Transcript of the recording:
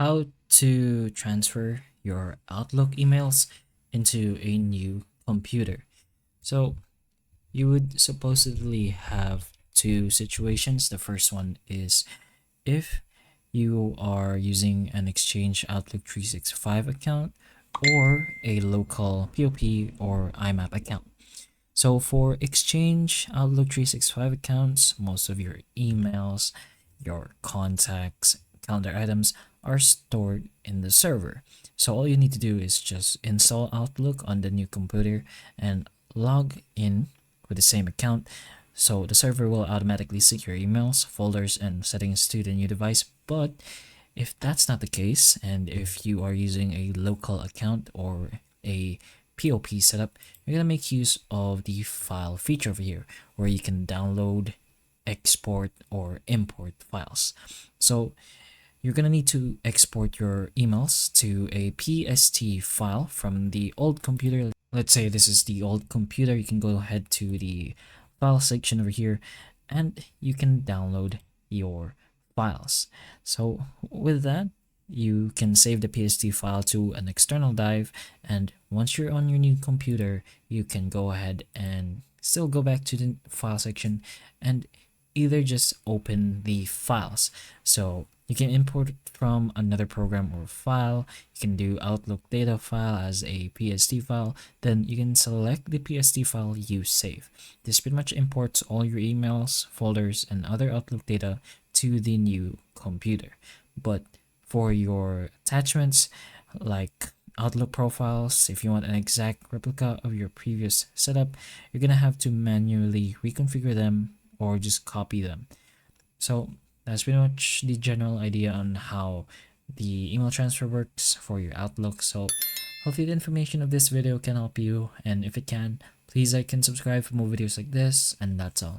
How to transfer your Outlook emails into a new computer. So you would supposedly have two situations. The first one is if you are using an Exchange Outlook 365 account or a local POP or IMAP account. So for Exchange Outlook 365 accounts, most of your emails, your contacts, calendar items are stored in the server. So all you need to do is just install Outlook on the new computer and log in with the same account. So the server will automatically sync your emails, folders, and settings to the new device. But if that's not the case, and if you are using a local account or a POP setup, you're gonna make use of the file feature over here, where you can download, export, or import files. So you're gonna need to export your emails to a PST file from the old computer. Let's say this is the old computer. You can go ahead to the file section over here, and you can download your files. So with that, you can save the PST file to an external drive, and once you're on your new computer, you can go ahead and still go back to the file section and either just open the files. So you can import from another program or file. You can do Outlook data file as a PST file. Then you can select the PST file you save. This pretty much imports all your emails, folders, and other Outlook data to the new computer. But for your attachments, like Outlook profiles, if you want an exact replica of your previous setup, you're gonna have to manually reconfigure them or just copy them. So that's pretty much the general idea on how the email transfer works for your Outlook. So hopefully the information of this video can help you, and if it can, please like and subscribe for more videos like this, and that's all.